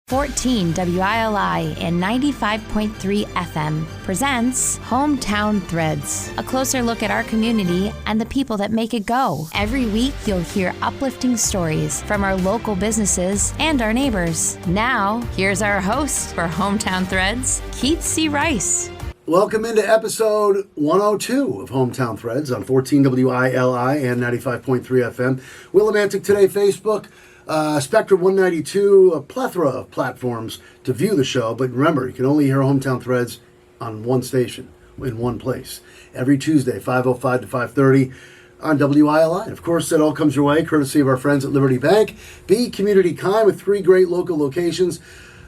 14 WILI and 95.3 FM presents Hometown Threads, a closer look at our community and the people that make it go. Every week, you'll hear uplifting stories from our local businesses and our neighbors. Now, here's our host for Hometown Threads, Keith C. Rice. Welcome into episode 102 of Hometown Threads on 14 WILI and 95.3 FM. Willimantic Today Facebook, Spectrum 192, a plethora of platforms to view the show. But remember, you can only hear Hometown Threads on one station, in one place. Every Tuesday, 5:05 to 5:30 on WILI. And of course, that all comes your way, courtesy of our friends at Liberty Bank. Be community kind with 3 great local locations.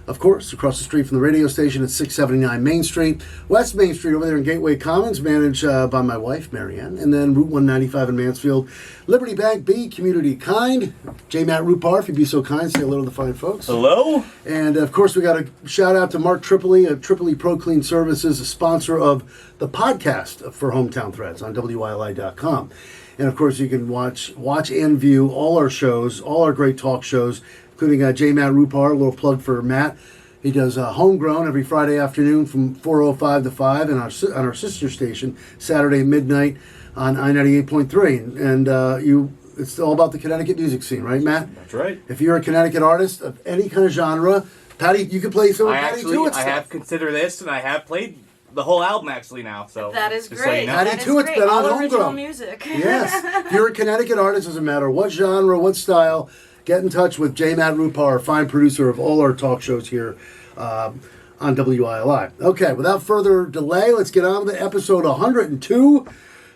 Of course, across the street from the radio station at 679 Main Street. West Main Street over there in Gateway Commons, managed by my wife, Marianne. And then Route 195 in Mansfield. Liberty Bank, be community kind. J. Matt Rupar, if you'd be so kind, say hello to the fine folks. Hello. And of course, we got a shout out to Mark Tripoli of Tripoli Pro Clean Services, a sponsor of the podcast for Hometown Threads on WILI.com. And of course, you can watch and view all our shows, all our great talk shows, including J. Matt Rupar, a little plug for Matt. He does Homegrown every Friday afternoon from 4:05 to 5, and on our sister station, Saturday midnight on I-98.3. And it's all about the Connecticut music scene, right, Matt? That's right. If you're a Connecticut artist of any kind of genre, Patty, you could play some of Patty Tuite stuff. I have considered this, and I have played the whole album actually now. So that is so great. you know. Patty Tuite's been on All original Homegrown music. Yes. If you're a Connecticut artist, doesn't matter what genre, what style, get in touch with J. Matt Rupar, fine producer of all our talk shows here on WILI. Okay, without further delay, let's get on to episode 102.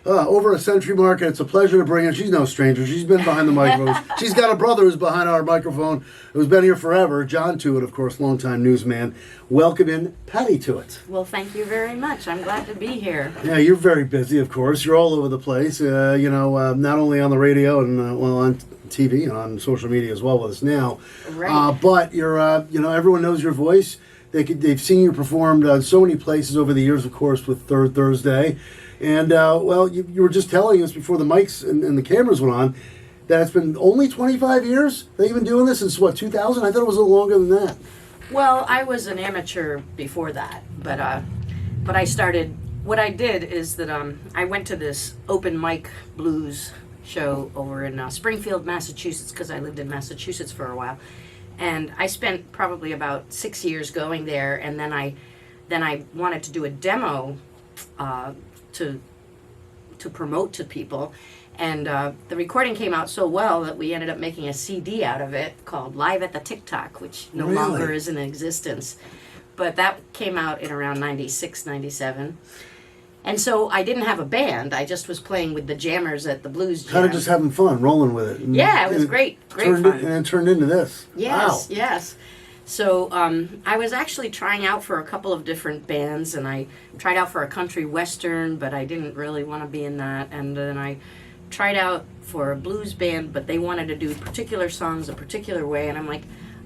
Over a century mark, and it's a pleasure to bring her. She's no stranger. She's been behind the microphones. She's got a brother who's behind our microphone, who's been here forever. John Tuite, of course, longtime newsman. Welcome in, Patty Tuite. Well, thank you very much. I'm glad to be here. Yeah, you're very busy, of course. You're all over the place. Not only on the radio and on TV and on social media as well with us now. Right. But you're, everyone knows your voice. They've seen you performed so many places over the years, of course, with Third Thursday. And, you were just telling us before the mics and the cameras went on that it's been only 25 years that you've been doing this since, 2000? I thought it was a little longer than that. Well, I was an amateur before that, but I started, what I did is that I went to this open mic blues show over in Springfield, Massachusetts, because I lived in Massachusetts for a while. And I spent probably about 6 years going there, and then I wanted to do a demo to promote to people, and the recording came out so well that we ended up making a CD out of it called Live at the TikTok, which no longer is in existence. But that came out in around 96, 97. And so I didn't have a band. I just was playing with the jammers at the Blues Jam. Kind of just having fun, rolling with it. Yeah, it was great fun. And it turned into this. Yes, wow. Yes. So I was actually trying out for a couple of different bands, and I tried out for a country western, but I didn't really want to be in that. And then I tried out for a blues band, but they wanted to do particular songs a particular way, and I'm like,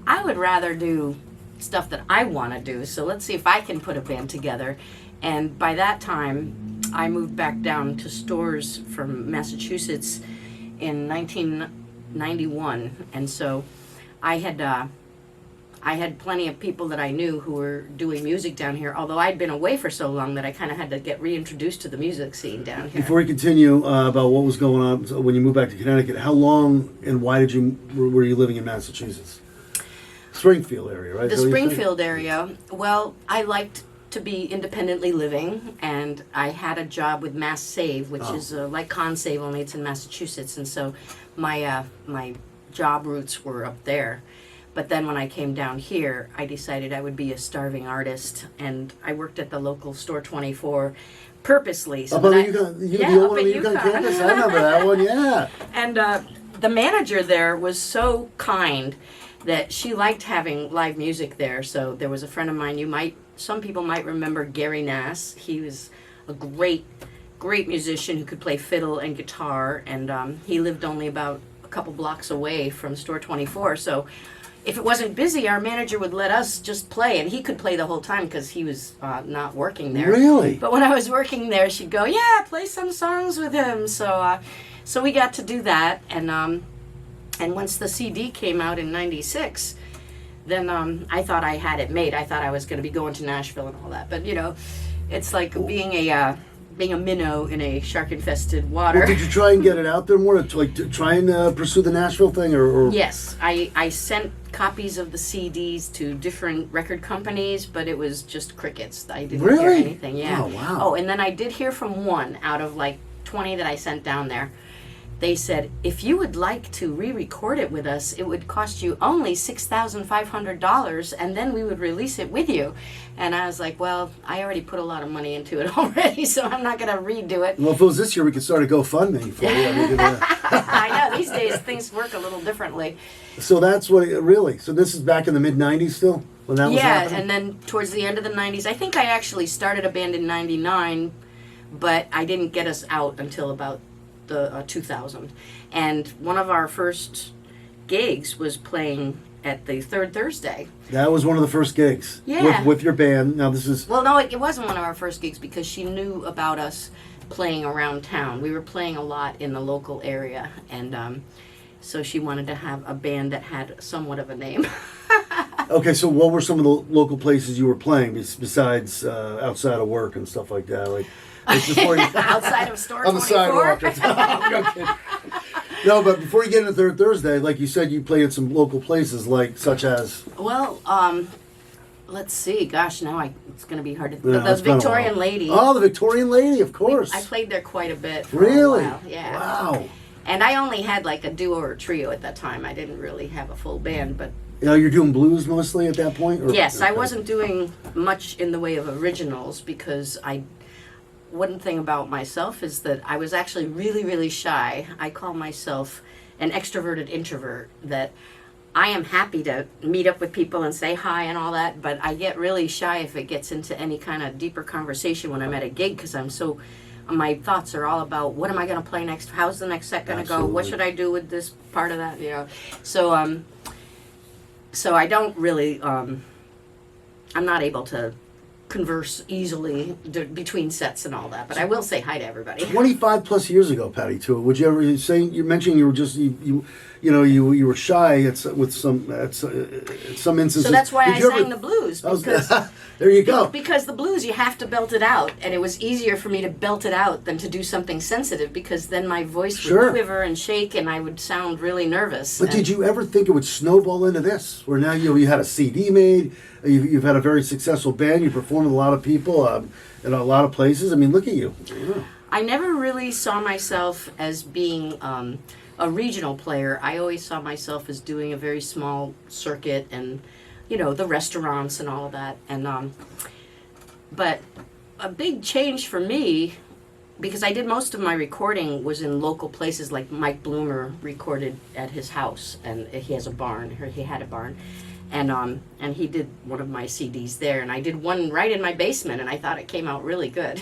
I would rather do stuff that I want to do, so let's see if I can put a band together. And by that time, I moved back down to Storrs from Massachusetts in 1991, and so I had plenty of people that I knew who were doing music down here, although I'd been away for so long that I kind of had to get reintroduced to the music scene down here. Before we continue about what was going on when you moved back to Connecticut, how long and why were you living in Massachusetts? Springfield area, right? The Springfield area. Well, I liked to be independently living, and I had a job with Mass Save, which is like ConSave, only it's in Massachusetts, and so my job roots were up there. But then when I came down here, I decided I would be a starving artist, and I worked at the local Store 24 purposely. So up on the Yukon campus? I remember that one, yeah. And the manager there was so kind that she liked having live music there. So there was a friend of mine, some people might remember Gary Nass. He was a great musician who could play fiddle and guitar, and he lived only about a couple blocks away from Store 24. So if it wasn't busy, our manager would let us just play, and he could play the whole time because he was not working there. Really? But when I was working there, she'd go, yeah, play some songs with him. So we got to do that, and once the CD came out in '96, then I thought I had it made. I thought I was going to be going to Nashville and all that. But it's like being a minnow in a shark-infested water. Well, did you try and get it out there more, to try and pursue the Nashville thing, or? Yes, I sent copies of the CDs to different record companies, but it was just crickets. I didn't hear Really? anything. Yeah. Oh, wow. Oh, and then I did hear from one out of like 20 that I sent down there. They said, if you would like to re-record it with us, it would cost you only $6,500, and then we would release it with you. And I was like, well, I already put a lot of money into it already, so I'm not going to redo it. Well, if it was this year, we could start a GoFundMe for you. I know, these days things work a little differently. So that's what, really? So this is back in the mid-'90s still? When that was happening? And then towards the end of the 90s, I think I actually started a band in 99, but I didn't get us out until about the 2000. And one of our first gigs was playing at the Third Thursday. That was one of the first gigs. Yeah. With your band. Now this is... Well, no, it wasn't one of our first gigs because she knew about us playing around town. We were playing a lot in the local area, and so she wanted to have a band that had somewhat of a name. Okay, so what were some of the local places you were playing besides outside of work and stuff like that? Like before you, Outside of Store on the 24? sidewalk. No, but before you get into Third Thursday, like you said, you played at some local places, such as... Well, let's see. Gosh, now it's going to be hard to... Yeah, the it's been a Victorian while. Lady. Oh, the Victorian Lady, of course. I played there quite a bit for Really? a while. Yeah. Wow. And I only had like a duo or trio at that time. I didn't really have a full band, but... You're doing blues mostly at that point? Or? Yes, Okay. I wasn't doing much in the way of originals because one thing about myself is that I was actually really, really shy. I call myself an extroverted introvert, that I am happy to meet up with people and say hi and all that, but I get really shy if it gets into any kind of deeper conversation when I'm at a gig because my thoughts are all about what am I going to play next? How's the next set going to go? What should I do with this part of that? So I don't really, I'm not able to converse easily between sets and all that, but I will say hi to everybody. 25 plus years ago, Patty, too. Would you ever say, you mentioned you were just, you were shy with some instances. So that's why Did I you sang ever- the blues, I was- because there you go. because the blues you have to belt it out, and it was easier for me to belt it out than to do something sensitive because then my voice Sure. would quiver and shake and I would sound really nervous. But did you ever think it would snowball into this, where now you had a CD made, you've had a very successful band, you perform with a lot of people in a lot of places? I mean, look at you. Yeah. I never really saw myself as being a regional player. I always saw myself as doing a very small circuit and, the restaurants and all of that. And but a big change for me, because I did most of my recording was in local places, like Mike Bloomer recorded at his house, and he has a barn, or he had a barn. And he did one of my CDs there, and I did one right in my basement, and I thought it came out really good.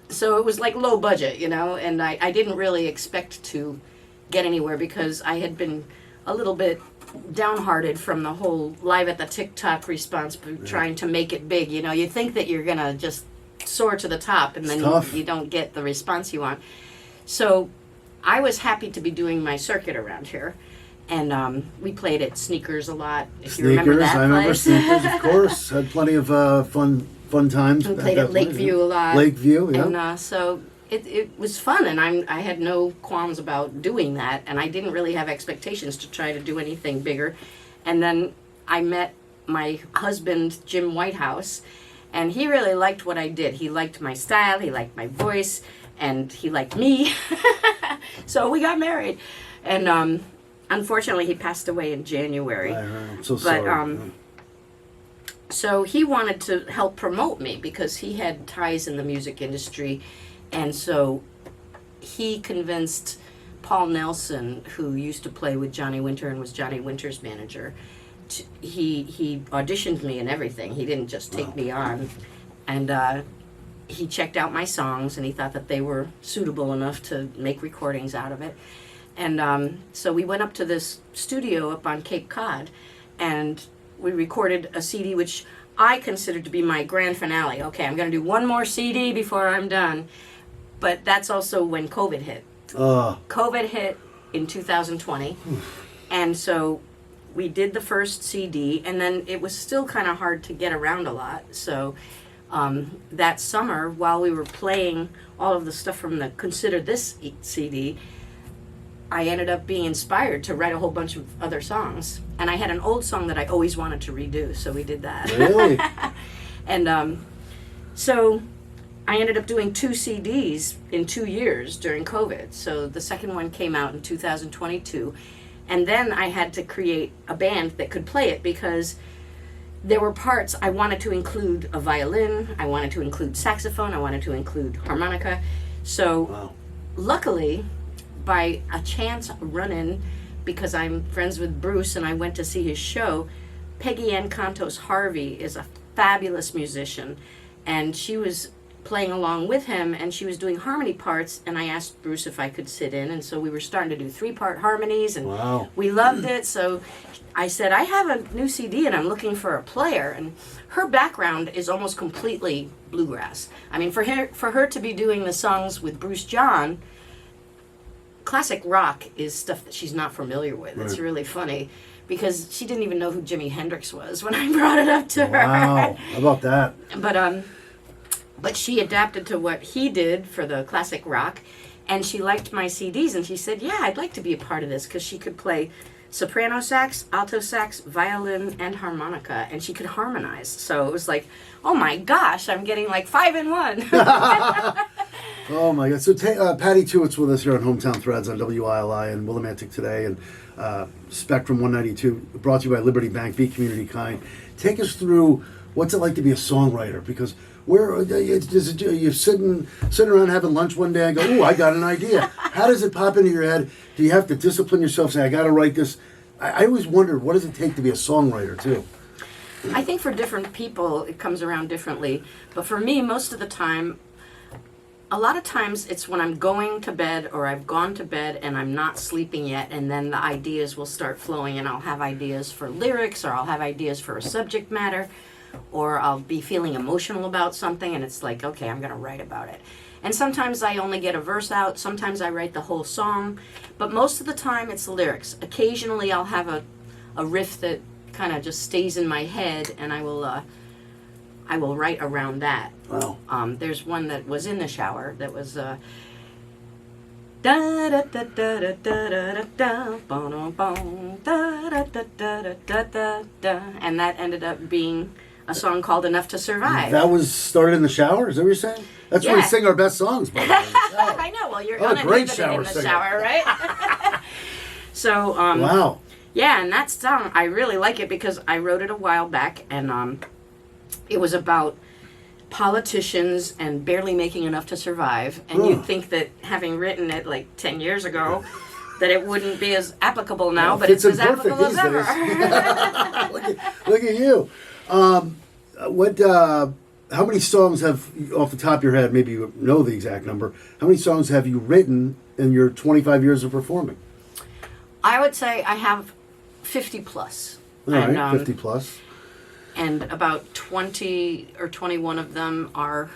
So it was like low budget, and I didn't really expect to get anywhere because I had been a little bit downhearted from the whole Live at the TikTok response, trying to make it big. You think that you're going to just soar to the top, and then you don't get the response you want. So I was happy to be doing my circuit around here. And we played at Sneakers a lot. If you remember that I remember place. Sneakers, of course. Had plenty of fun times. We played at Lakeview a lot. Lakeview, yeah. And so it was fun, and I had no qualms about doing that, and I didn't really have expectations to try to do anything bigger. And then I met my husband, Jim Whitehouse, and he really liked what I did. He liked my style, he liked my voice, and he liked me. So we got married. And unfortunately, he passed away in January. I'm so sorry. But so he wanted to help promote me because he had ties in the music industry, and so he convinced Paul Nelson, who used to play with Johnny Winter and was Johnny Winter's manager. He auditioned me and everything. He didn't just take me on, and he checked out my songs and he thought that they were suitable enough to make recordings out of it. And so we went up to this studio up on Cape Cod, and we recorded a CD which I considered to be my grand finale. Okay, I'm going to do one more CD before I'm done. But that's also when COVID hit. COVID hit in 2020. And so we did the first CD, and then it was still kind of hard to get around a lot. So that summer, while we were playing all of the stuff from the Consider This CD, I ended up being inspired to write a whole bunch of other songs. And I had an old song that I always wanted to redo, so we did that. Really? And so I ended up doing 2 CDs in 2 years during COVID. So the second one came out in 2022. And then I had to create a band that could play it, because there were parts I wanted to include a violin, I wanted to include saxophone, I wanted to include harmonica. So Wow. luckily, by a chance run-in, because I'm friends with Bruce and I went to see his show, Peggy Ann Cantos Harvey is a fabulous musician, and she was playing along with him, and she was doing harmony parts, and I asked Bruce if I could sit in, and so we were starting to do 3-part harmonies, and Wow. we loved it. So I said, I have a new CD and I'm looking for a player. And her background is almost completely bluegrass. I mean, for her to be doing the songs with Bruce John, classic rock is stuff that she's not familiar with. Right. It's really funny, because she didn't even know who Jimi Hendrix was when I brought it up to her. Wow. How about that? But she adapted to what he did for the classic rock, and she liked my CDs, and she said, yeah, I'd like to be a part of this, because she could play soprano sax, alto sax, violin, and harmonica, and she could harmonize. So it was like, oh my gosh, I'm getting like 5 in 1. Oh my God! So Patty Tuite's with us here on Hometown Threads on WILI and Willimantic today, and Spectrum 192, brought to you by Liberty Bank. Be community kind. Take us through what's it like to be a songwriter, because you're sitting around having lunch one day and go, "Ooh, I got an idea." How does it pop into your head? Do you have to discipline yourself? Say, "I got to write this." I always wondered, what does it take to be a songwriter too? I think for different people, it comes around differently. But for me, most of the time, a lot of times it's when I'm going to bed or I've gone to bed and I'm not sleeping yet, and then the ideas will start flowing, and I'll have ideas for lyrics, or I'll have ideas for a subject matter, or I'll be feeling emotional about something, and it's like, okay, I'm going to write about it. And sometimes I only get a verse out, sometimes I write the whole song, but most of the time it's lyrics. Occasionally I'll have a riff that kind of just stays in my head, and I will write around that. Wow. There's one that was in the shower that was da da da da da da da da boom boom da da da da da da da, and that ended up being a song called "Enough to Survive." That was started in the shower. Is that what you're saying? That's where we Yeah. sing our best songs. By the way. I know. Well, you're I'm a great uninhibited shower in the singer. shower, right? So Wow. yeah, and that song, I really like it because I wrote it a while back, and it was about politicians and barely making enough to survive. And you'd think that having written it like 10 years ago, that it wouldn't be as applicable now, but it's as applicable as ever. Look at you. How many songs have, off the top of your head, maybe you know the exact number, how many songs have you written in your 25 years of performing? I would say I have 50 plus. All right, 50 plus. And about 20 or 21 of them are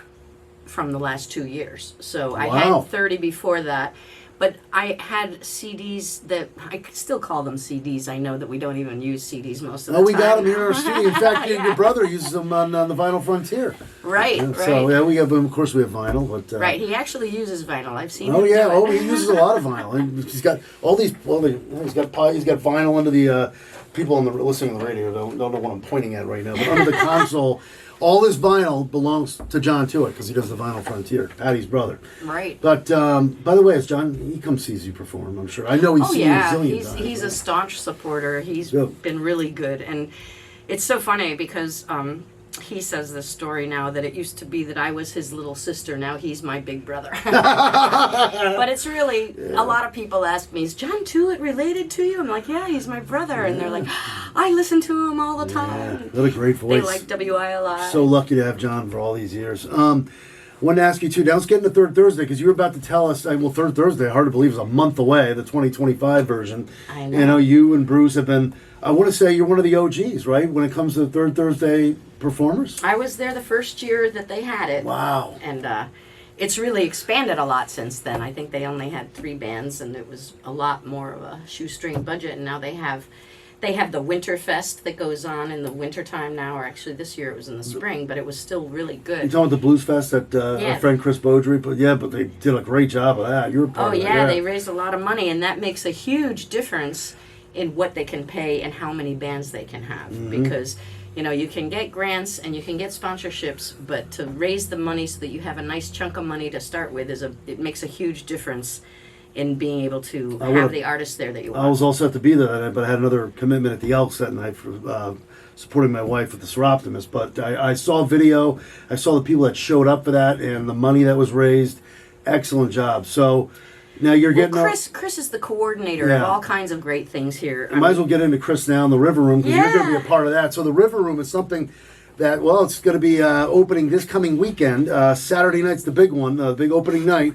from the last 2 years. So I Wow. had 30 before that. But I had CDs that, I could still call them CDs. I know that we don't even use CDs most of the Oh, time. we got them here in our studio. In fact, Yeah. your brother uses them on the Vinyl Frontier. Right, Yeah, right. So, yeah, we have them. Of course, we have vinyl. But, Right, he actually uses vinyl. I've seen Oh him yeah, do it. he uses a lot of vinyl. And he's got all these. Well, he's got vinyl under the people on the listening on the radio don't know what I'm pointing at right now. But under the console, all this vinyl belongs to John Tuite because he does the Vinyl Frontier, Patty's brother. Right. But by the way, as John, he comes sees you perform. I'm sure. I know he's Oh seen yeah, you a zillion he's times. he's a staunch supporter. He's Good. been really good, and it's so funny because he says this story now that it used to be that I was his little sister. Now he's my big brother. But it's really a lot of people ask me, "Is John Tuite related to you?" I'm like, "Yeah, he's my brother," and they're like, "I listen to him all the Yeah, time." what a great They voice. like WILI. So lucky to have John for all these years. Wanted to ask you too. Now let's get into Third Thursday because you were about to tell us. Well, Third Thursday, hard to believe, is a month away. The 2025 version. I know. You know, you and Bruce have been. I want to say you're one of the OGs, right? When it comes to Third Thursday performers. I was there the first year that they had it. Wow. And it's really expanded a lot since then. I think they only had 3 bands, and it was a lot more of a shoestring budget. And now they have They have the Winter Fest that goes on in the wintertime now, or actually this year it was in the spring, but it was still really You good. talking about the Blues Fest that Yeah. our friend Chris Beaudry put? Yeah, but they did a great job of that. You were part Oh of it. yeah, they raised a lot of money, and that makes a huge difference in what they can pay and how many bands they can have. Because, you can get grants and you can get sponsorships, but to raise the money so that you have a nice chunk of money to start with it makes a huge difference in being able to have the artists there that you want. I was all set to be there that night, but I had another commitment at the Elks that night for supporting my wife with the Seroptimus. But I saw video. I saw the people that showed up for that and the money that was raised. Excellent job. So now you're getting... Chris is the coordinator of all kinds of great things here. I might as well get into Chris now in the River Room because you're going to be a part of that. So the River Room is something that, it's going to be opening this coming weekend. Saturday night's the big one, the big opening night.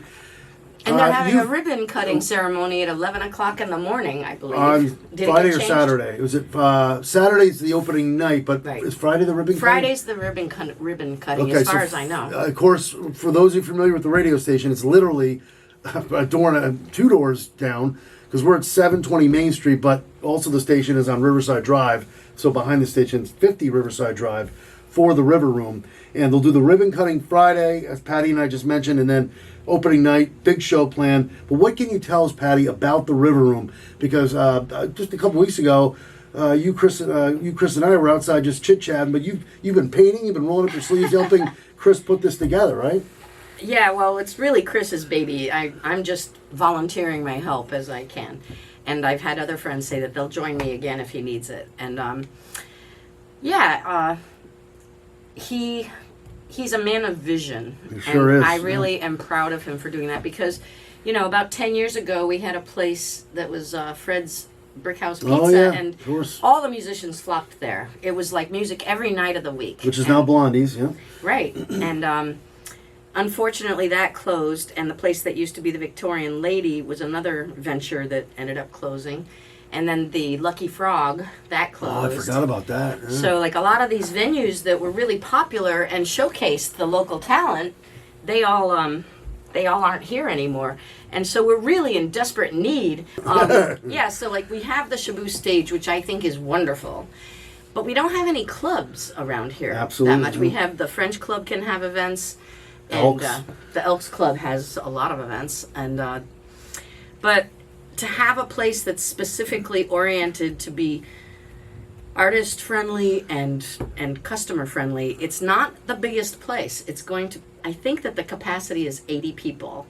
And they're having a ribbon cutting ceremony at 11 o'clock in the morning, I believe. On Friday or Saturday? Was it Saturday's the opening night, but is Friday the ribbon cutting? Friday's the ribbon cutting, as far as I know. Of course, for those of you familiar with the radio station, it's literally a door and two doors down because we're at 720 Main Street, but also the station is on Riverside Drive. So behind the station is 50 Riverside Drive for the River Room. And they'll do the ribbon cutting Friday, as Patty and I just mentioned, and then opening night, big show plan. But what can you tell us, Patty, about the River Room? Because just a couple weeks ago, you, Chris, and I were outside just chit-chatting, but you've been painting, you've been rolling up your sleeves, helping Chris put this together, right? Yeah, well, it's really Chris's baby. I'm just volunteering my help as I can. And I've had other friends say that they'll join me again if he needs it. And, he's a man of vision. He sure is. I really am proud of him for doing that because, about 10 years ago we had a place that was Fred's Brickhouse Pizza, and all the musicians flocked there. It was like music every night of the week. Which is now Blondie's, yeah. Right. And unfortunately that closed, and the place that used to be the Victorian Lady was another venture that ended up closing. And then the Lucky Frog, that closed. Oh, I forgot about that. Yeah. So, like, a lot of these venues that were really popular and showcased the local talent, they all aren't here anymore. And so we're really in desperate need. So, like, we have the Shabu stage, which I think is wonderful. But we don't have any clubs around here Absolutely. that much. We have the French Club can have events. And Elks. The Elks Club has a lot of events. And but to have a place that's specifically oriented to be artist friendly and customer friendly, it's not the biggest place. I think that the capacity is 80 people.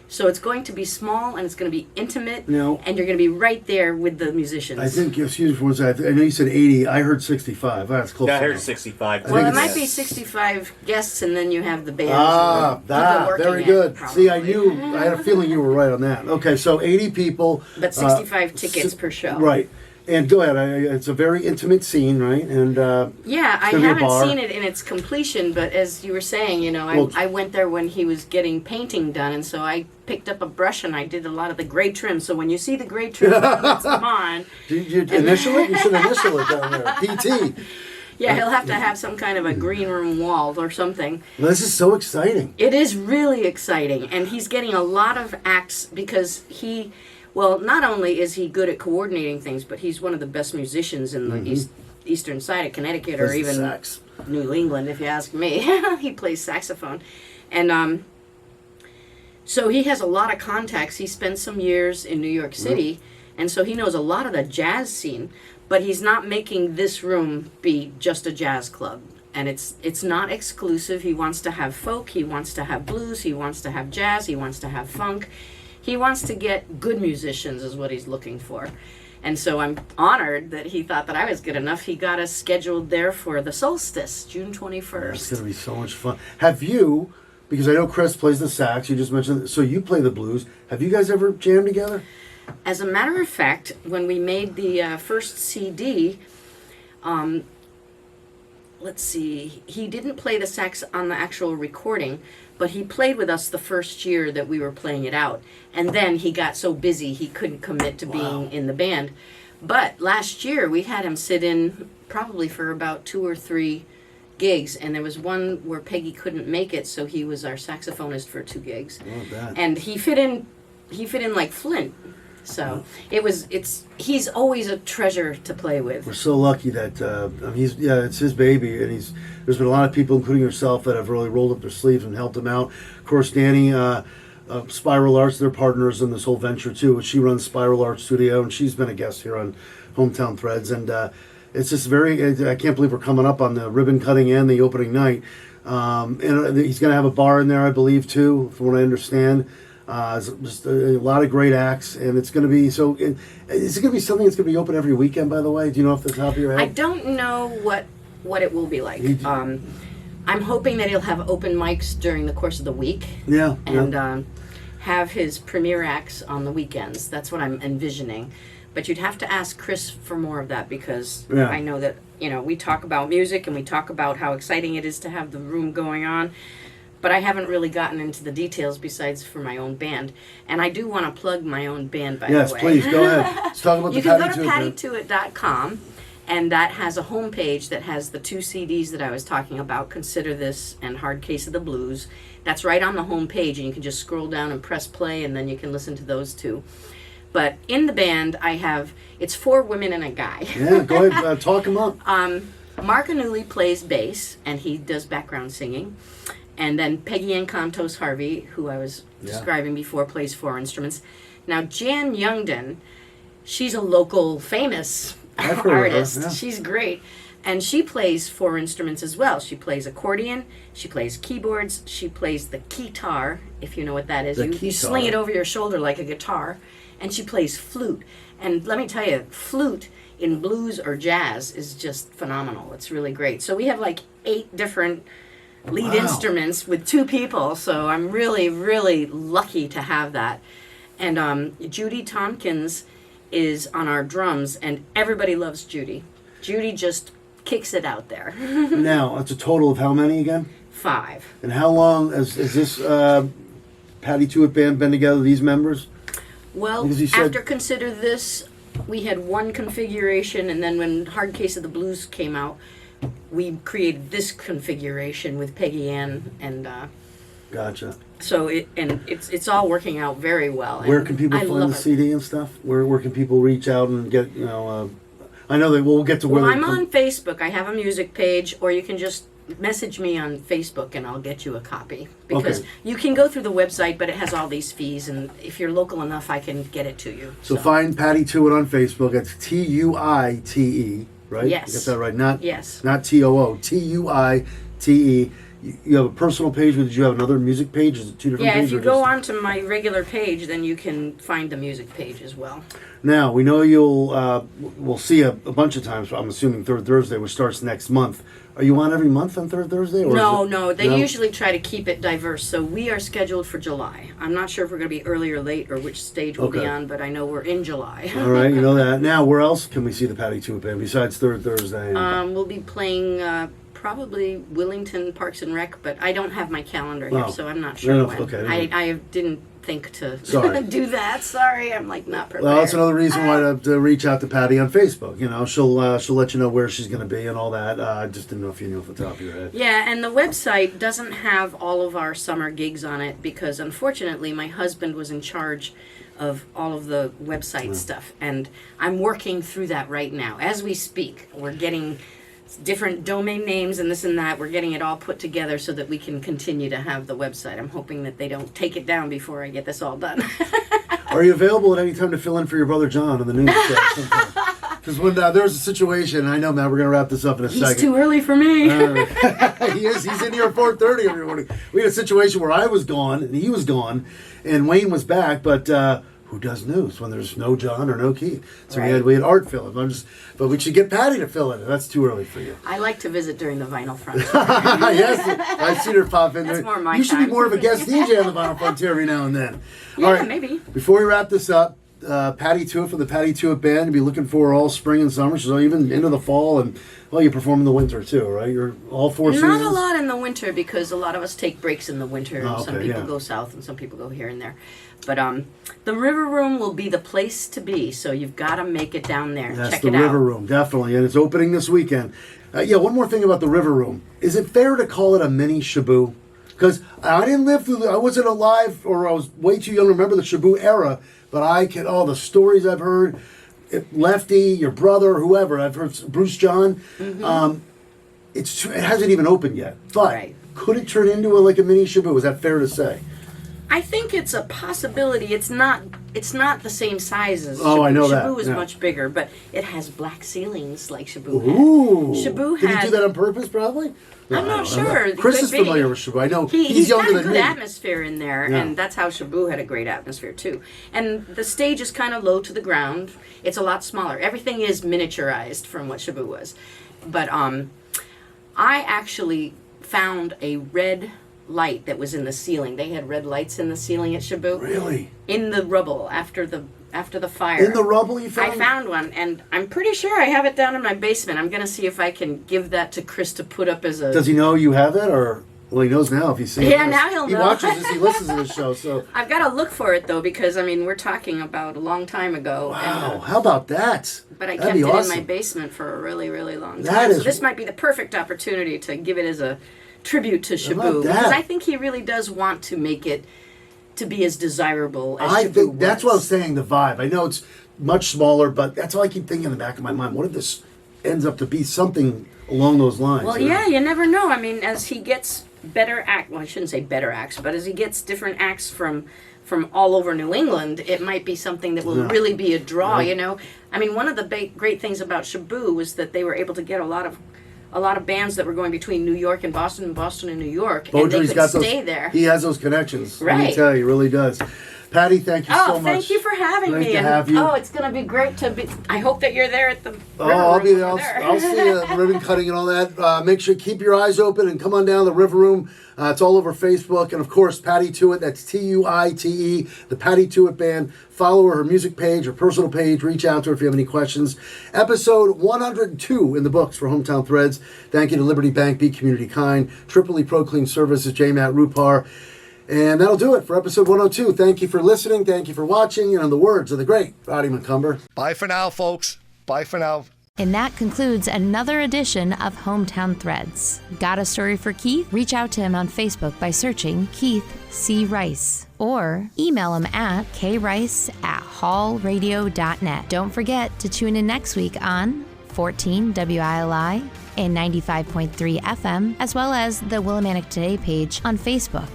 So it's going to be small and it's going to be intimate, No. and you're going to be right there with the musicians. I think, excuse me for one second, I know you said 80, I heard 65. That's close. Yeah, I heard enough. 65. Well, it might be 65 guests, and then you have the band. Very good. See, I had a feeling you were right on that. Okay, so 80 people. But 65 tickets per show. Right. And go ahead. It's a very intimate scene, right? And yeah, I haven't seen it in its completion, but as you were saying, I went there when he was getting painting done, and so I picked up a brush and I did a lot of the gray trim. So when you see the gray trim, that's mine. Did you initial it? You should initial it down there. PT. Yeah, he'll have to have some kind of a green room wall or something. Well, this is so exciting. It is really exciting, and he's getting a lot of acts because not only is he good at coordinating things, but he's one of the best musicians in the eastern side of Connecticut, or even New England, if you ask me. He plays saxophone. And so he has a lot of contacts. He spent some years in New York City, and so he knows a lot of the jazz scene, but he's not making this room be just a jazz club. And it's not exclusive. He wants to have folk, he wants to have blues, he wants to have jazz, he wants to have funk. He wants to get good musicians is what he's looking for. And so I'm honored that he thought that I was good enough. He got us scheduled there for the solstice, June 21st. It's going to be so much fun. Have you, because I know Chris plays the sax, you just mentioned, so you play the blues. Have you guys ever jammed together? As a matter of fact, when we made the first CD, let's see, he didn't play the sax on the actual recording, but he played with us the first year that we were playing it out. And then he got so busy he couldn't commit to being in the band. But last year we had him sit in probably for about 2 or 3 gigs, and there was one where Peggy couldn't make it, so he was our saxophonist for 2 gigs. Oh, that. And he fit in like Flint. So he's always a treasure to play with. We're so lucky that it's his baby, and there's been a lot of people, including yourself, that have really rolled up their sleeves and helped him out. Of course, Danny, Spiral Arts, they're partners in this whole venture too. She runs Spiral Art Studio, and she's been a guest here on Hometown Threads, and it's just I can't believe we're coming up on the ribbon cutting and the opening night. And he's going to have a bar in there, I believe, too, from what I understand. Just a lot of great acts, and it's going to be so. Is it going to be something that's going to be open every weekend? By the way, do you know off the top of your head? I don't know what it will be like. I'm hoping that he'll have open mics during the course of the week. Yeah, and have his premiere acts on the weekends. That's what I'm envisioning. But you'd have to ask Chris for more of that, because I know that we talk about music and we talk about how exciting it is to have the room going on. But I haven't really gotten into the details besides for my own band. And I do want to plug my own band, by the way. Yes, please, go ahead. Let's talk about you the can go to pattytuit.com, and that has a homepage that has the 2 CDs that I was talking about, Consider This and Hard Case of the Blues. That's right on the homepage, and you can just scroll down and press play, and then you can listen to those two. But in the band, it's 4 women and a guy. Yeah, go ahead, talk them up. Mark Anuli plays bass, and he does background singing. And then Peggy Ann Contos Harvey, who I was describing before, plays 4 instruments. Now, Jan Youngden, she's a local famous artist. Yeah. She's great. And she plays 4 instruments as well. She plays accordion, she plays keyboards, she plays the keytar, if you know what that is. You sling it over your shoulder like a guitar. And she plays flute. And let me tell you, flute in blues or jazz is just phenomenal. It's really great. So we have like 8 different lead instruments with 2 people, so I'm really, really lucky to have that. And Judy Tompkins is on our drums, and everybody loves Judy. Judy just kicks it out there. Now, it's a total of how many again? 5. And how long has this Patty Tuit band been together, these members? Well, after Consider This, we had 1 configuration, and then when Hard Case of the Blues came out, we created this configuration with Peggy Ann, and gotcha. So it's all working out very well. Where can people find the CD and stuff? Where can people reach out and get I know that we'll get to where. Well, I'm on Facebook. I have a music page, or you can just message me on Facebook and I'll get you a copy, because you can go through the website, but it has all these fees, and if you're local enough, I can get it to you. So find Patty Tuit on Facebook. It's Tuite. Right? Yes. You got that right? Not Too. Tuite. You have a personal page, but did you have another music page? Is it 2 different pages? Yeah, if you go onto my regular page, then you can find the music page as well. Now, we know we'll see a bunch of times, I'm assuming Third Thursday, which starts next month. Are you on every month on Third Thursday? Or No, they usually try to keep it diverse. So we are scheduled for July. I'm not sure if we're going to be early or late or which stage we'll be on, but I know we're in July. All right, you know that. Now, where else can we see the Patty Tuit band besides Third Thursday? We'll be playing probably Willington Parks and Rec, but I don't have my calendar here, so I'm not sure when. Okay, I didn't think to do that. Sorry, I'm like not prepared. Well, that's another reason why to reach out to Patty on Facebook. She'll let you know where she's going to be and all that. I just didn't know if you knew off the top of your head. Yeah, and the website doesn't have all of our summer gigs on it because, unfortunately, my husband was in charge of all of the website stuff, and I'm working through that right now as we speak. We're getting different domain names and this and that. We're getting it all put together so that we can continue to have the website. I'm hoping that they don't take it down before I get this all done. Are you available at any time to fill in for your brother John on the news show? Because when there's a situation, I know, Matt, we're going to wrap this up in a second. He's too early for me. He is. He's in here at 4:30 every morning. We had a situation where I was gone and he was gone and Wayne was back, but who does news when there's no John or no Keith? So we had Art fill in. But we should get Patty to fill in. That's too early for you. I like to visit during the Vinyl Frontier. Yes, I've seen her pop in there. That's more my You should time. be more of a guest DJ on the Vinyl Frontier every now and then. Yeah, all right, maybe. Before we wrap this up, Patty Tuit from the Patty Tuit Band. You'll be looking for all spring and summer. She's even into the fall, and you perform in the winter too, right? You're all 4 seasons. Not a lot in the winter because a lot of us take breaks in the winter. Oh, okay, some people go south and some people go here and there. But the River Room will be the place to be, so you've got to make it down there. That's Check the it out. River Room, definitely, and it's opening this weekend. One more thing about the River Room. Is it fair to call it a mini Shabu? Because I didn't live through I wasn't alive, or I was way too young to remember the Shabu era, but all the stories I've heard, Lefty, your brother, whoever, I've heard Bruce John, it hasn't even opened yet. But could it turn into like a mini Shabu? Is that fair to say? I think it's a possibility. It's not the same size as Shabu. Oh, I know that. Shabu is much bigger, but it has black ceilings like Shabu Ooh. had. Shabu Did had... he do that on purpose, probably? I'm not sure. Chris is familiar with Shabu. I know he's younger got a than good me. atmosphere in there, and that's how Shabu had a great atmosphere too. And the stage is kind of low to the ground. It's a lot smaller. Everything is miniaturized from what Shabu was. But I actually found a red light that was in the ceiling. They had red lights in the ceiling at Shabu. Really? In the rubble after the fire. In the rubble you found? I found one, and I'm pretty sure I have it down in my basement. I'm going to see if I can give that to Chris to put up as a... Does he know you have it, or... Well, he knows now if he's seen it. Yeah, now he'll know. He watches this, he listens to the show, so... I've got to look for it, though, because, I mean, we're talking about a long time ago. Wow, And, how about that? but I That'd kept be it awesome. in my basement for a really, really long That time. is- So this might be the perfect opportunity to give it as a tribute to How about Shabu. that? Because I think he really does want to make it to be as desirable as I Shabu think that's what I was was. saying, the vibe. I know it's much smaller, but that's all I keep thinking in the back of my mind. What if this ends up to be something along those lines? Well, you know? yeah, you never know. I mean, as he gets better well, I shouldn't say better acts, but as he gets different acts from all over New England, it might be something that will really be a draw, you know? I mean, one of the great things about Shabu was that they were able to get a lot of bands that were going between New York and Boston and New York, and they Beaudry's could got stay those, there. He has those connections. Let me Right. tell you, he really does. Patty, thank you so much. Thank you for having Great me. to and, have you. Oh, it's going to be great to be... I hope that you're there at the Oh, river I'll be room there. over there. I'll see you at ribbon cutting and all that. Make sure you keep your eyes open and come on down to the River Room. It's all over Facebook. And, of course, Patty Tuite. That's Tuite, the Patty Tuite Band. Follow her music page, her personal page. Reach out to her if you have any questions. Episode 102 in the books for Hometown Threads. Thank you to Liberty Bank, Be Community Kind, Tripoli Pro Clean Services, J. Matt Rupar. And that'll do it for episode 102. Thank you for listening. Thank you for watching. And in the words of the great Roddy McCumber. Bye for now, folks. Bye for now. And that concludes another edition of Hometown Threads. Got a story for Keith? Reach out to him on Facebook by searching Keith C. Rice. Or email him at krice@hallradio.net. Don't forget to tune in next week on 14 WILI and 95.3 FM, as well as the Willimantic Today page on Facebook.